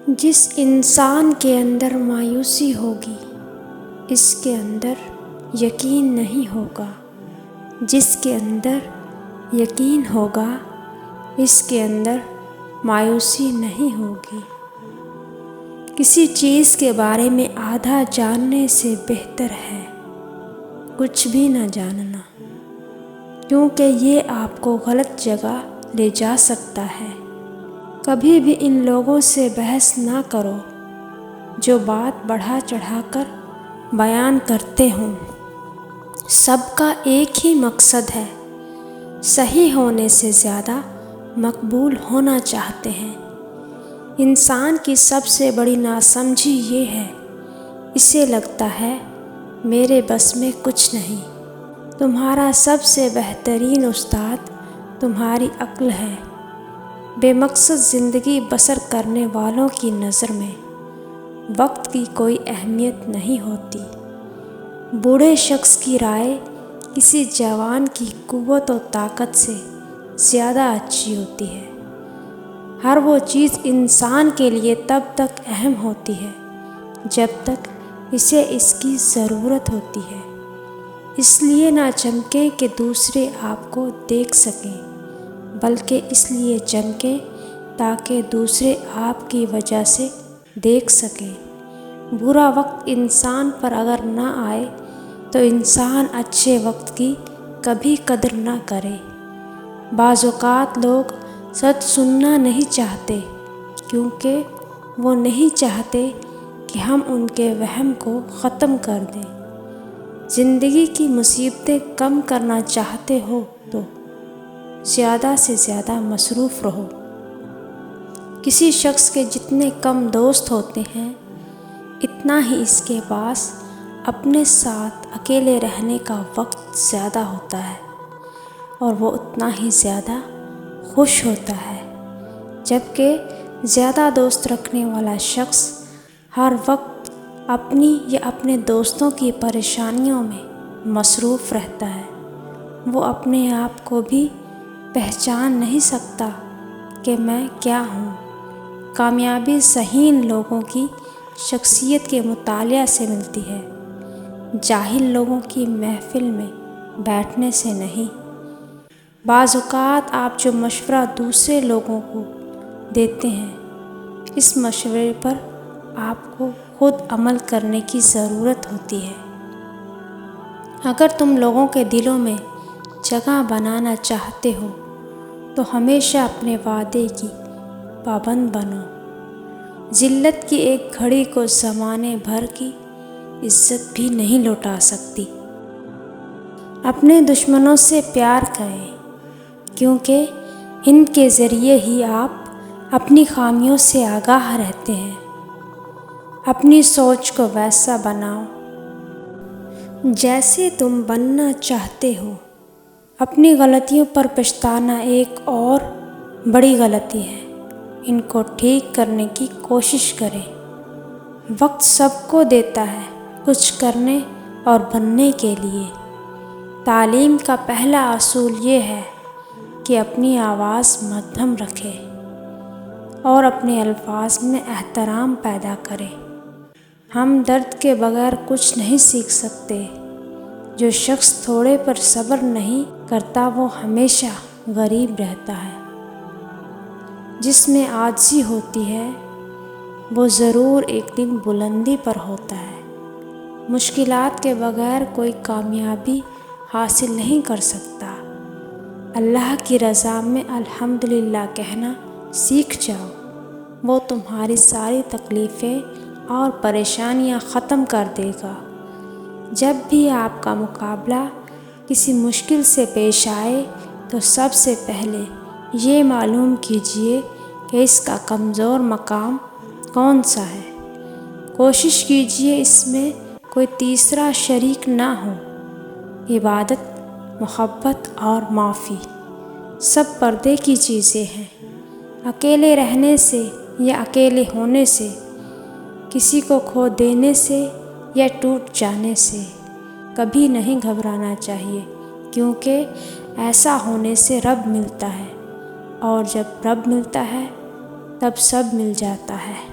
جس انسان کے اندر مایوسی ہوگی اس کے اندر یقین نہیں ہوگا، جس کے اندر یقین ہوگا اس کے اندر مایوسی نہیں ہوگی۔ کسی چیز کے بارے میں آدھا جاننے سے بہتر ہے کچھ بھی نہ جاننا، کیونکہ یہ آپ کو غلط جگہ لے جا سکتا ہے۔ کبھی بھی ان لوگوں سے بحث نہ کرو جو بات بڑھا چڑھا کر بیان کرتے ہوں۔ سب کا ایک ہی مقصد ہے، صحیح ہونے سے زیادہ مقبول ہونا چاہتے ہیں۔ انسان کی سب سے بڑی ناسمجھی یہ ہے، اسے لگتا ہے میرے بس میں کچھ نہیں۔ تمہارا سب سے بہترین استاد تمہاری عقل ہے۔ بے مقصد زندگی بسر کرنے والوں کی نظر میں وقت کی کوئی اہمیت نہیں ہوتی۔ بوڑھے شخص کی رائے کسی جوان کی قوت و طاقت سے زیادہ اچھی ہوتی ہے۔ ہر وہ چیز انسان کے لیے تب تک اہم ہوتی ہے جب تک اسے اس کی ضرورت ہوتی ہے۔ اس لیے نہ چمکیں کہ دوسرے آپ کو دیکھ سکیں، بلکہ اس لیے چمکیں تاکہ دوسرے آپ کی وجہ سے دیکھ سکیں۔ برا وقت انسان پر اگر نہ آئے تو انسان اچھے وقت کی کبھی قدر نہ کرے۔ بعض اوقات لوگ سچ سننا نہیں چاہتے کیونکہ وہ نہیں چاہتے کہ ہم ان کے وہم کو ختم کر دیں۔ زندگی کی مصیبتیں کم کرنا چاہتے ہو تو زیادہ سے زیادہ مصروف رہو۔ کسی شخص کے جتنے کم دوست ہوتے ہیں اتنا ہی اس کے پاس اپنے ساتھ اکیلے رہنے کا وقت زیادہ ہوتا ہے، اور وہ اتنا ہی زیادہ خوش ہوتا ہے۔ جبکہ زیادہ دوست رکھنے والا شخص ہر وقت اپنی یا اپنے دوستوں کی پریشانیوں میں مصروف رہتا ہے۔ وہ اپنے آپ کو بھی پہچان نہیں سکتا کہ میں کیا ہوں۔ کامیابی ذہین لوگوں کی شخصیت کے مطالعہ سے ملتی ہے، جاہل لوگوں کی محفل میں بیٹھنے سے نہیں۔ بعض اوقات آپ جو مشورہ دوسرے لوگوں کو دیتے ہیں اس مشورے پر آپ کو خود عمل کرنے کی ضرورت ہوتی ہے۔ اگر تم لوگوں کے دلوں میں جگہ بنانا چاہتے ہو تو ہمیشہ اپنے وعدے کی پابند بنو۔ ذلت کی ایک گھڑی کو زمانے بھر کی عزت بھی نہیں لوٹا سکتی۔ اپنے دشمنوں سے پیار کریں کیونکہ ان کے ذریعے ہی آپ اپنی خامیوں سے آگاہ رہتے ہیں۔ اپنی سوچ کو ویسا بناؤ جیسے تم بننا چاہتے ہو۔ اپنی غلطیوں پر پچھتانا ایک اور بڑی غلطی ہے۔ ان کو ٹھیک کرنے کی کوشش کریں۔ وقت سب کو دیتا ہے کچھ کرنے اور بننے کے لیے۔ تعلیم کا پہلا اصول یہ ہے کہ اپنی آواز مدھم رکھے اور اپنے الفاظ میں احترام پیدا کرے۔ ہم درد کے بغیر کچھ نہیں سیکھ سکتے۔ جو شخص تھوڑے پر صبر نہیں کرتا وہ ہمیشہ غریب رہتا ہے۔ جس میں عاجزی ہوتی ہے وہ ضرور ایک دن بلندی پر ہوتا ہے۔ مشکلات کے بغیر کوئی کامیابی حاصل نہیں کر سکتا۔ اللہ کی رضا میں الحمدللہ کہنا سیکھ جاؤ، وہ تمہاری ساری تکلیفیں اور پریشانیاں ختم کر دے گا۔ جب بھی آپ کا مقابلہ کسی مشکل سے پیش آئے تو سب سے پہلے یہ معلوم کیجیے کہ اس کا کمزور مقام کون سا ہے۔ کوشش کیجیے اس میں کوئی تیسرا شریک نہ ہو۔ عبادت، محبت اور معافی سب پردے کی چیزیں ہیں۔ اکیلے رہنے سے یا اکیلے ہونے سے، کسی کو کھو دینے سے یا ٹوٹ جانے سے کبھی نہیں گھبرانا چاہیے، کیونکہ ایسا ہونے سے رب ملتا ہے، اور جب رب ملتا ہے تب سب مل جاتا ہے۔